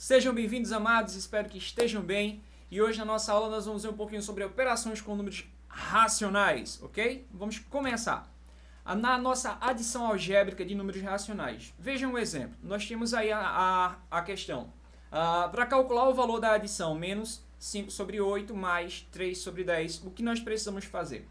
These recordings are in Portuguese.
Sejam bem-vindos, amados, espero que estejam bem. E hoje na nossa aula nós vamos ver um pouquinho sobre operações com números racionais, ok? Vamos começar. Na nossa adição algébrica de números racionais. Vejam um exemplo. Nós temos aí a questão. Para calcular o valor da adição menos 5 sobre 8 mais 3 sobre 10, o que nós precisamos fazer?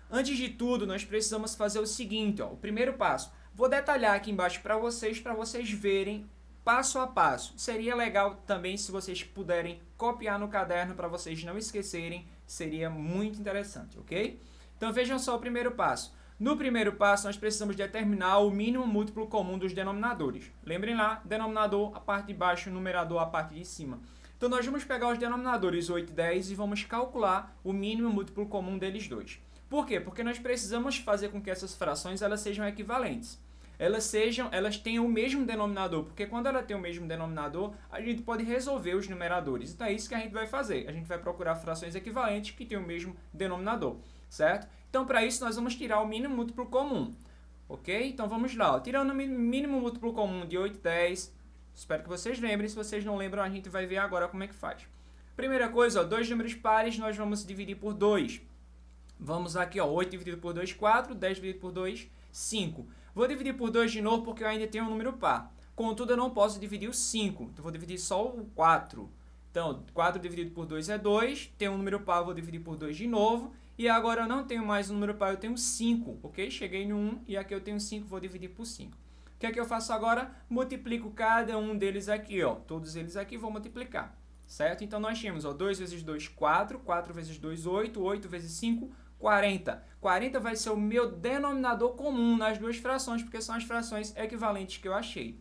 Antes de tudo, nós precisamos fazer o seguinte, ó, o primeiro passo. Vou detalhar aqui embaixo para vocês verem passo a passo. Seria legal também se vocês puderem copiar no caderno para vocês não esquecerem, seria muito interessante, ok? Então vejam só o primeiro passo. No primeiro passo, nós precisamos determinar o mínimo múltiplo comum dos denominadores. Lembrem lá, denominador a parte de baixo, numerador a parte de cima. Então nós vamos pegar os denominadores 8 e 10 e vamos calcular o mínimo múltiplo comum deles dois. Por quê? Porque nós precisamos fazer com que essas frações elas sejam equivalentes. Elas tenham o mesmo denominador, porque quando ela tem o mesmo denominador, a gente pode resolver os numeradores. Então é isso que a gente vai fazer. A gente vai procurar frações equivalentes que tenham o mesmo denominador, certo? Então para isso nós vamos tirar o mínimo múltiplo comum, ok? Então vamos lá, ó. Tirando o mínimo múltiplo comum de 8 e 10, espero que vocês lembrem. Se vocês não lembram, a gente vai ver agora como é que faz. Primeira coisa, ó, dois números pares nós vamos dividir por 2. Vamos aqui, ó, 8 dividido por 2, 4, 10 dividido por 2, 5. Vou dividir por 2 de novo porque eu ainda tenho um número par. Contudo, eu não posso dividir o 5, então vou dividir só o 4. Então, 4 dividido por 2 é 2, tenho um número par, eu vou dividir por 2 de novo. E agora eu não tenho mais um número par, eu tenho 5, ok? Cheguei no 1 e aqui eu tenho 5, vou dividir por 5. O que é que eu faço agora? Multiplico cada um deles aqui, ó. Todos eles aqui vou multiplicar, certo? Então, nós temos, ó, 2 vezes 2, 4, 4 vezes 2, 8, 8 vezes 5, 40. 40 vai ser o meu denominador comum nas duas frações, porque são as frações equivalentes que eu achei,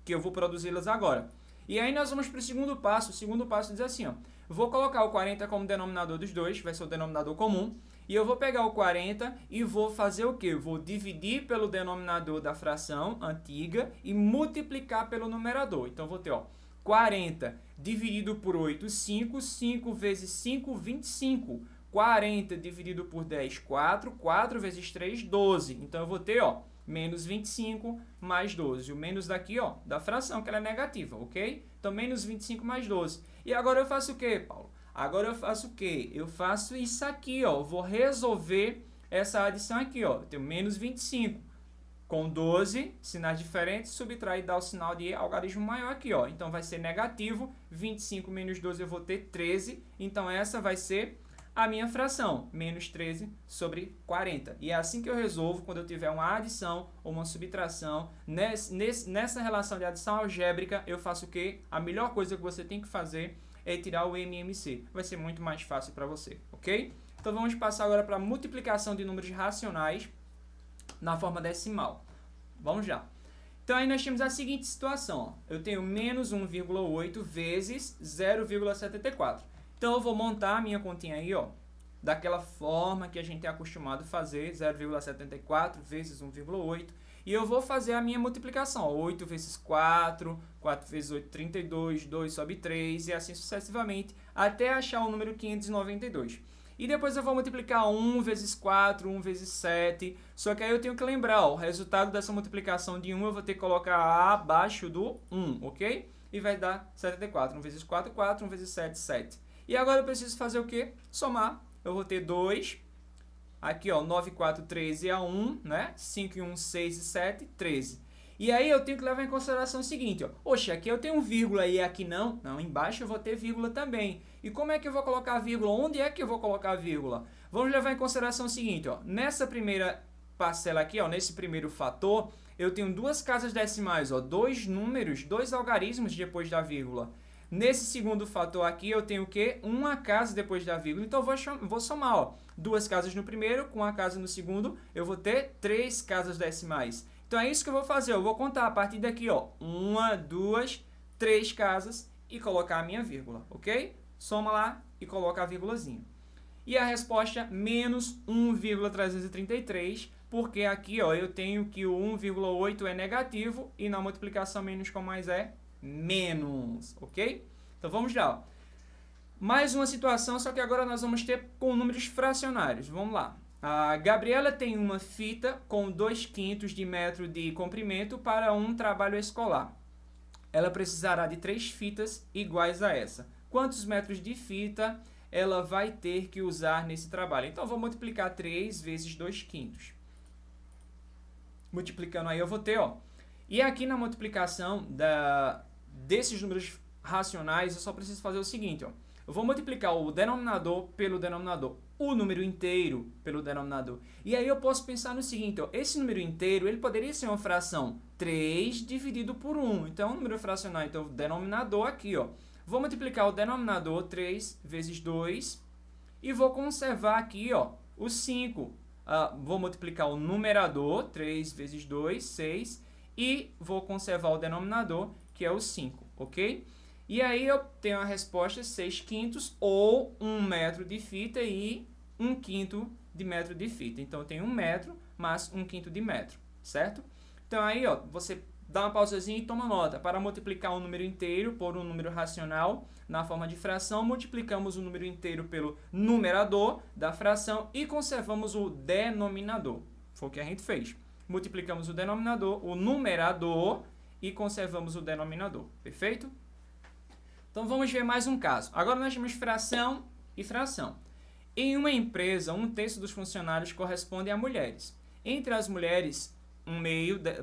que eu vou produzi-las agora. E aí nós vamos para o segundo passo. O segundo passo diz assim, ó, vou colocar o 40 como denominador dos dois, vai ser o denominador comum, e eu vou pegar o 40 e vou fazer o quê? Vou dividir pelo denominador da fração antiga e multiplicar pelo numerador. Então, vou ter, ó, 40 dividido por 8, 5, 5 vezes 5, 25. 40 dividido por 10, 4, 4 vezes 3, 12. Então, eu vou ter, ó, menos 25 mais 12. O menos daqui, ó, da fração, que ela é negativa, ok? Então, menos 25 mais 12. E agora eu faço o quê, Paulo? Agora eu faço o quê? Eu faço isso aqui, ó. Vou resolver essa adição aqui, ó. Eu tenho menos 25. Com 12, sinais diferentes, subtrai e dá o sinal de algarismo maior aqui, ó. Então, vai ser negativo. 25 menos 12 eu vou ter 13. Então, essa vai ser a minha fração, menos 13 sobre 40. E é assim que eu resolvo quando eu tiver uma adição ou uma subtração. Nessa relação de adição algébrica, eu faço o quê? A melhor coisa que você tem que fazer é tirar o MMC. Vai ser muito mais fácil para você, ok? Então vamos passar agora para a multiplicação de números racionais na forma decimal. Vamos lá. Então aí nós temos a seguinte situação. Ó. Eu tenho menos 1,8 vezes 0,74. Então, eu vou montar a minha continha aí, ó, daquela forma que a gente é acostumado a fazer, 0,74 vezes 1,8. E eu vou fazer a minha multiplicação, ó, 8 vezes 4, 4 vezes 8, 32, 2 sobre 3, e assim sucessivamente, até achar o número 592. E depois eu vou multiplicar 1 vezes 4, 1 vezes 7, só que aí eu tenho que lembrar, ó, o resultado dessa multiplicação de 1 eu vou ter que colocar abaixo do 1, ok? E vai dar 74, 1 vezes 4, 4, 1 vezes 7, 7. E agora eu preciso fazer o quê? Somar. Eu vou ter 2. Aqui, ó, 9, 4, 13 é 1, né? 5 e 1, 6 e 7, 13. E aí eu tenho que levar em consideração o seguinte, ó. Oxe, aqui eu tenho um vírgula e aqui não. Não, embaixo eu vou ter vírgula também. E como é que eu vou colocar a vírgula? Onde é que eu vou colocar a vírgula? Vamos levar em consideração o seguinte, ó. Nessa primeira parcela aqui, ó, nesse primeiro fator, eu tenho duas casas decimais, ó. Dois números, dois algarismos depois da vírgula. Nesse segundo fator aqui, eu tenho o quê? Uma casa depois da vírgula. Então, eu vou somar, ó, duas casas no primeiro com uma casa no segundo. Eu vou ter 3 casas decimais. Então, é isso que eu vou fazer. Eu vou contar a partir daqui, ó. 1, 2, 3 casas e colocar a minha vírgula, ok? Soma lá e coloca a vírgulazinha. E a resposta, menos 1,333, porque aqui, ó, eu tenho que o 1,8 é negativo e na multiplicação menos com mais é menos, ok? Então vamos lá. Ó. Mais uma situação, só que agora nós vamos ter com números fracionários. Vamos lá. A Gabriela tem uma fita com 2/5 de metro de comprimento para um trabalho escolar. ela precisará de 3 fitas iguais a essa. Quantos metros de fita ela vai ter que usar nesse trabalho? Então, eu vou multiplicar 3 vezes 2/5. Multiplicando aí, eu vou ter, ó. E aqui na multiplicação desses números racionais, eu só preciso fazer o seguinte, ó. Eu vou multiplicar o denominador pelo denominador, o número inteiro pelo denominador. E aí eu posso pensar no seguinte, ó, esse número inteiro, ele poderia ser uma fração 3 dividido por 1. Então, é um número fracional, então o denominador aqui, ó. Vou multiplicar o denominador 3 vezes 2 e vou conservar aqui, ó, o 5. Vou multiplicar o numerador, 3 vezes 2, 6, e vou conservar o denominador, que é o 5, ok? E aí eu tenho a resposta 6/5 ou 1 metro de fita e 1/5 de metro de fita. Então, eu tenho 1 metro mais 1/5 de metro, certo? Então, aí, ó, você dá uma pausazinha e toma nota. Para multiplicar um número inteiro por um número racional na forma de fração, multiplicamos o número inteiro pelo numerador da fração e conservamos o denominador. Foi o que a gente fez. Multiplicamos o denominador, o numerador e conservamos o denominador. Perfeito? Então, vamos ver mais um caso. Agora, nós temos fração e fração. Em uma empresa, 1/3 dos funcionários corresponde a mulheres. Entre as mulheres,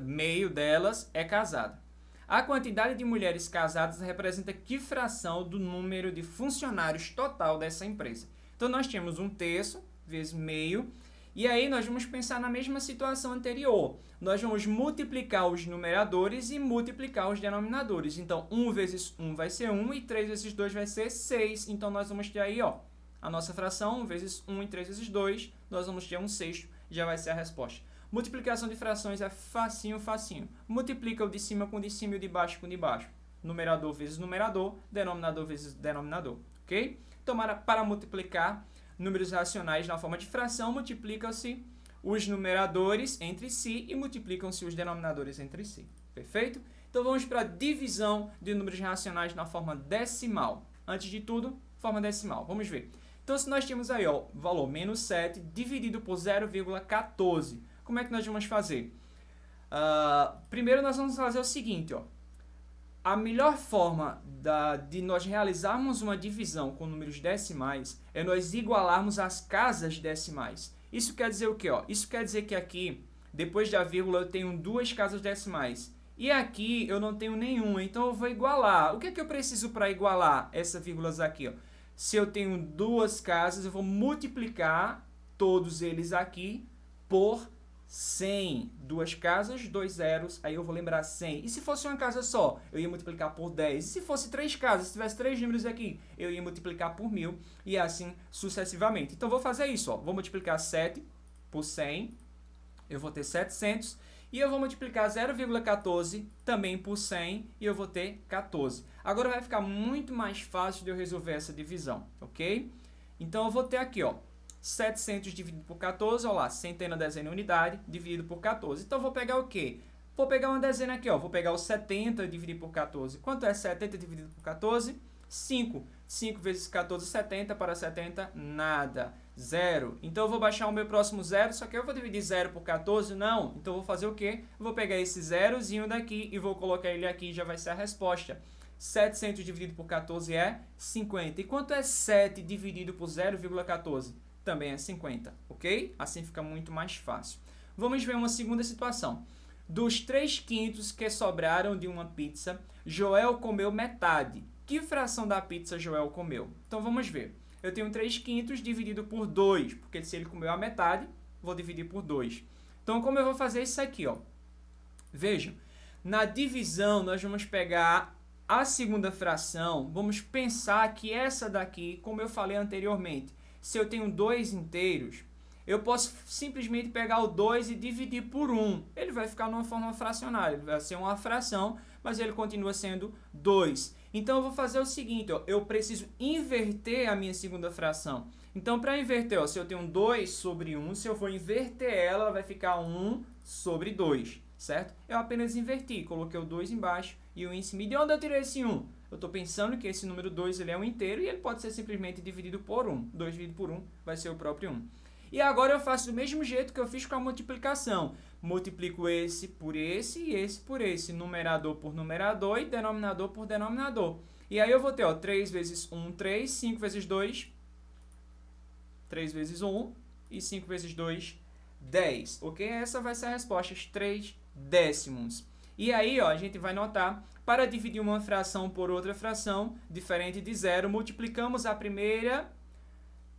meio delas é casada. A quantidade de mulheres casadas representa que fração do número de funcionários total dessa empresa? Então, nós temos 1/3 vezes meio. E aí, nós vamos pensar na mesma situação anterior. Nós vamos multiplicar os numeradores e multiplicar os denominadores. Então, 1 vezes 1 vai ser 1 e 3 vezes 2 vai ser 6. Então, nós vamos ter aí, ó, a nossa fração, 1 vezes 1 e 3 vezes 2. Nós vamos ter 1/6, já vai ser a resposta. Multiplicação de frações é facinho, facinho. Multiplica o de cima com o de cima e o de baixo com o de baixo. Numerador vezes numerador, denominador vezes denominador, ok? Então, para multiplicar números racionais na forma de fração, multiplicam-se os numeradores entre si e multiplicam-se os denominadores entre si. Perfeito? Então, vamos para a divisão de números racionais na forma decimal. Antes de tudo, forma decimal. Vamos ver. Então, se nós temos aí, ó, o valor menos 7 dividido por 0,14. Como é que nós vamos fazer? Primeiro, nós vamos fazer o seguinte, ó. A melhor forma de nós realizarmos uma divisão com números decimais é nós igualarmos as casas decimais. Isso quer dizer o quê? Ó? Isso quer dizer que aqui, depois da vírgula, eu tenho 2 casas decimais. E aqui eu não tenho nenhuma, então eu vou igualar. O que é que eu preciso para igualar essas vírgulas aqui? Ó? Se eu tenho 2 casas, eu vou multiplicar todos eles aqui por 100. 2 casas, 2 zeros, aí eu vou lembrar 100. E se fosse uma casa só, eu ia multiplicar por 10. E se fosse 3 casas, se tivesse 3 números aqui, eu ia multiplicar por 1000 e assim sucessivamente. Então, vou fazer isso, ó. Vou multiplicar 7 por 100, eu vou ter 700. E eu vou multiplicar 0,14 também por 100 e eu vou ter 14. Agora vai ficar muito mais fácil de eu resolver essa divisão, ok? Então, eu vou ter aqui, ó. 700 dividido por 14, olha lá, centena, dezena, unidade, dividido por 14. Então, eu vou pegar o quê? Vou pegar uma dezena aqui, ó. Vou pegar o 70 dividido por 14. Quanto é 70 dividido por 14? 5. 5 vezes 14, 70. Para 70, nada. 0. Então, eu vou baixar o meu próximo zero, só que eu vou dividir 0 por 14? Não. Então, eu vou fazer o quê? Eu vou pegar esse zerozinho daqui e vou colocar ele aqui, já vai ser a resposta. 700 dividido por 14 é 50. E quanto é 7 dividido por 0,14? Também é 50, ok? Assim fica muito mais fácil. Vamos ver uma segunda situação. Dos 3/5 que sobraram de uma pizza, Joel comeu metade. Que fração da pizza Joel comeu? Então, vamos ver. Eu tenho 3/5 dividido por 2, porque se ele comeu a metade, vou dividir por 2. Então, como eu vou fazer isso aqui, ó? Vejam, na divisão, nós vamos pegar a segunda fração, vamos pensar que essa daqui, como eu falei anteriormente, se eu tenho 2 inteiros, eu posso simplesmente pegar o 2 e dividir por 1. Ele vai ficar numa forma fracionária, ele vai ser uma fração, mas ele continua sendo 2. Então, eu vou fazer o seguinte, ó, eu preciso inverter a minha segunda fração. Então, para inverter, ó, se eu tenho 2 sobre 1, se eu for inverter ela vai ficar 1 sobre 2, certo? Eu apenas inverti, coloquei o 2 embaixo e o 1 em cima. E de onde eu tirei esse 1? Eu estou pensando que esse número 2 ele é um inteiro e ele pode ser simplesmente dividido por 1. 2 dividido por 1 vai ser o próprio 1. E agora eu faço do mesmo jeito que eu fiz com a multiplicação. multiplico esse por esse e esse por esse, numerador por numerador e denominador por denominador. E aí eu vou ter, ó, 3 vezes 1, 3, 5 vezes 2, 3 vezes 1 e 5 vezes 2, 10, ok? Essa vai ser a resposta, os 3 décimos. E aí, ó, a gente vai notar, para dividir uma fração por outra fração, diferente de zero, multiplicamos a primeira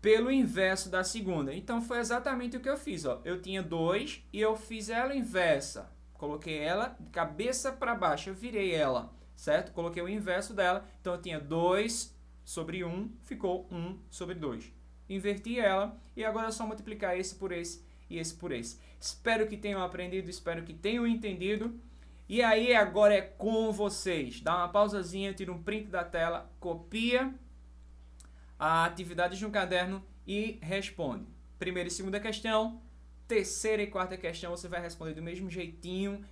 pelo inverso da segunda. Então, foi exatamente o que eu fiz, ó. Eu tinha 2 e eu fiz ela inversa. Coloquei ela de cabeça para baixo, eu virei ela, certo? Coloquei o inverso dela, então eu tinha 2 sobre 1, ficou 1 sobre 2. Inverti ela e agora é só multiplicar esse por esse e esse por esse. Espero que tenham aprendido, espero que tenham entendido. E aí agora é com vocês. Dá uma pausazinha, tira um print da tela, copia a atividade de um caderno e responde. Primeira e segunda questão, terceira e quarta questão você vai responder do mesmo jeitinho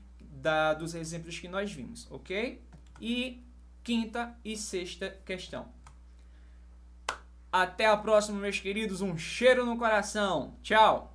dos exemplos que nós vimos, ok? E quinta e sexta questão. Até a próxima, meus queridos. Um cheiro no coração. Tchau!